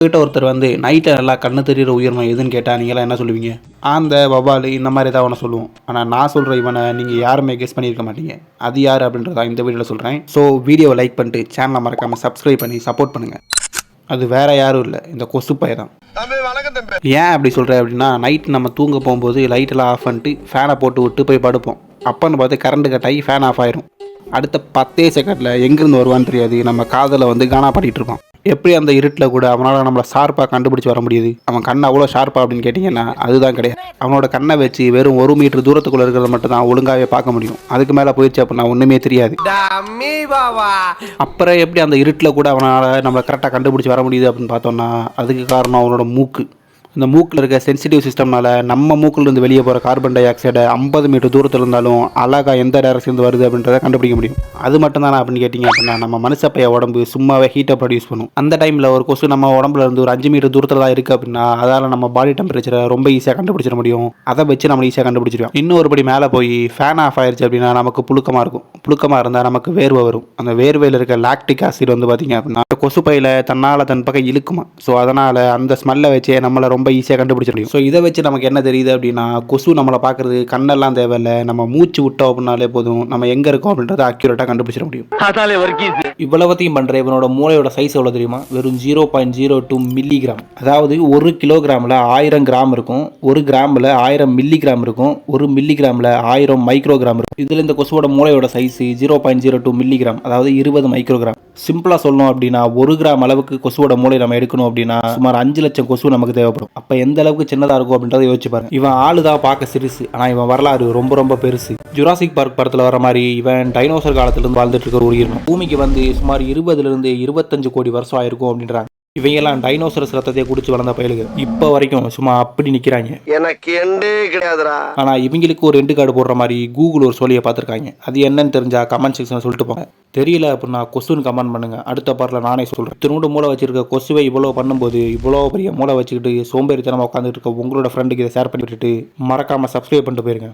கிட்ட ஒருத்தர் வந்து நைட்டில் நல்லா கண்ணு தெரிகிற உயிரினம் எதுன்னு கேட்டால் நீங்களாம் என்ன சொல்லுவீங்க? ஆந்த வவால் இந்த மாதிரி தான் அவனை சொல்லுவோம். ஆனால் நான் சொல்கிற இவனை நீங்கள் யாருமே கெஸ் பண்ணியிருக்க மாட்டீங்க. அது யார் அப்படின்றத இந்த வீடியோவில் சொல்கிறேன். ஸோ வீடியோவை லைக் பண்ணிட்டு சேனலை மறக்காமல் சப்ஸ்கிரைப் பண்ணி சப்போர்ட் பண்ணுங்கள். அது வேறு யாரும் இல்லை, இந்த கொசு பைய தான். ஏன் அப்படி சொல்கிறேன் அப்படின்னா, நைட் நம்ம தூங்க போகும்போது லைட்டெல்லாம் ஆஃப் பண்ணிட்டு ஃபேனை போட்டு விட்டு போய் படுப்போம். அப்போன்னு பார்த்து கரண்ட் கட் ஆகி ஃபேன் ஆஃப் ஆயிரும். அடுத்த 10 செகண்டில் எங்கேருந்து வருவான்னு தெரியாது, நம்ம காதில் வந்து காணா பாடிட்டு இருப்பான். எப்படி அந்த இருட்டில் கூட அவனால் நம்மளை ஷார்ப்பாக கண்டுபிடிச்சி வர முடியுது? அவன் கண் அவ்வளோ ஷார்ப்பாக அப்படின்னு கேட்டிங்கன்னா அதுதான் கிடையாது. அவனோட கண்ணை வச்சு வெறும் 1 மீட்டர் தூரத்துக்குள்ளே இருக்கிறத மட்டும் தான் ஒழுங்காகவே பார்க்க முடியும். அதுக்கு மேலே போயிடுச்சு அப்படின்னா ஒன்றுமே தெரியாது. அப்புறம் எப்படி அந்த இருட்டில் கூட அவனால் நம்மளை கரெக்டாக கண்டுபிடிச்சி வர முடியுது அப்படின்னு பார்த்தோம்னா அதுக்கு காரணம் அவனோட மூக்கு. இந்த மூக்கில் இருக்க சென்சிட்டிவ் சிஸ்டம்னால நம்ம மூக்கிலிருந்து வெளியே போகிற கார்பன் டை ஆக்சைடை 50 மீட்டர் தூரத்தில் இருந்தாலும் அழகாக எந்த டைரக்ஷன் வருது அப்படின்றத கண்டுபிடிக்க முடியும். அது மட்டும் தானே அப்படின்னு கேட்டிங்க அப்படின்னா, நம்ம மனுஷப்பைய உடம்பு சும்மாவே ஹீட்டை ப்ரொடியூஸ் பண்ணும். அந்த டைமில் ஒரு கொசு நம்ம உடம்புல இருந்து ஒரு 5 மீட்டர் தூரத்தில் தான் இருக்குது அப்படின்னா அதால் நம்ம பாடி டெம்பரேச்சரை ரொம்ப ஈஸியாக கண்டுபிடிச்சிட முடியும். அதை வச்சு நம்ம ஈஸியாக கண்டுபிடிச்சிடுவோம். இன்னொரு படி மேலே போய் ஃபேன் ஆஃப் ஆயிடுச்சு அப்படின்னா நமக்கு புழுக்கமாக இருக்கும். புழுக்கமாக இருந்தால் நமக்கு வேர்வை வரும். அந்த வேர்வையில் இருக்க லாக்டிக் ஆசிட் வந்து பார்த்திங்க அப்படின்னா கொசு பையில் தன்னால் தன் பக்கம் இழுக்குமா. ஸோ அதனால் அந்த ஸ்மெல்லை வச்சே நம்மளை ரொம்ப ஈஸியாக கண்டுபிடிச்ச முடியும். ஸோ இதை வச்சு நமக்கு என்ன தெரியுது அப்படின்னா, கொசு நம்மளை பார்க்குறது கண்ணெல்லாம் தேவையில்லை, நம்ம மூச்சு விட்டோம் அப்படின்னாலே போதும் நம்ம எங்கே இருக்கோம் அப்படின்றத அக்யூரேட்டாக கண்டுபிடிச்சிட முடியும். இவ்வளவத்தையும் பண்ணுற இவனோட மூளையோட சைஸ் எவ்வளோ தெரியுமா? வெறும் 0.02 மில்லிகிராம். அதாவது 1 கிலோகிராமில் 1000 கிராம் இருக்கும், 1 கிராமில் 1000 மில்லிகிராம் இருக்கும், 1 மில்லிகிராமில் 1000 மைக்ரோகிராம் இருக்கும். இதில் இந்த கொசுவோட மூளையோட சைஸ் 0.02 மில்லிகிராம், அதாவது 20 மைக்ரோகிராம். சிம்பிளாக சொல்லணும் அப்படின்னா 1 கிராம் அளவுக்கு கொசுவோட மூளை நம்ம எடுக்கணும் அப்படின்னா சுமார் 5 லட்சம் கொசு நமக்கு தேவைப்படும். அப்போ எந்த அளவுக்கு சின்னதாக இருக்கும் அப்படின்றத யோசிச்சு பாருங்க. இவன் ஆளுதான் பார்க்க சிறுசு, ஆனால் இவன் வரலாறு ரொம்ப ரொம்ப பெருசு. ஜுராசிக் பார்க் படத்தில் வர மாதிரி இவன் டைனோசர் காலத்திலிருந்து வாழ்ந்துட்டு இருக்கிற ஒரு உயிரினம். பூமிக்கு வந்து சுமார் 20 to 25 கோடி வருஷம் ஆயிருக்கும் அப்படின்றாங்க. இவங்கெல்லாம் டைனோசரஸ் ரத்தத்தை குடிச்சு வளர்ந்த பயலுங்க. இப்போ வரைக்கும் சும்மா அப்படி நிற்கிறாங்க. எனக்கு எண்டே கிடையாதுடா. ஆனால் இவங்களுக்கு ஒரு எண்டு கார்டு போடுற மாதிரி கூகுள் ஒரு சொல்லியை பார்த்துருக்காங்க. அது என்னன்னு தெரிஞ்சா கமெண்ட் செக்ஷனில் சொல்லிட்டு போங்க. தெரியல அப்படின்னா கொசுன்னு கமெண்ட் பண்ணுங்க. அடுத்த பார்ட்டில் நானே சொல்கிறேன். திரும்ப மூளை வச்சிருக்க கொசுவை இவ்வளோ பண்ணும்போது இவ்வளோ பெரிய மூளை வச்சுக்கிட்டு சோம்பேறித்தனமாக உட்காந்துட்டு இருக்க உங்களோட ஃப்ரெண்டுக்கு இதை ஷேர் பண்ணி விட்டுட்டு மறக்காமல் சப்ஸ்கிரைப் பண்ணிட்டு போயிருங்க.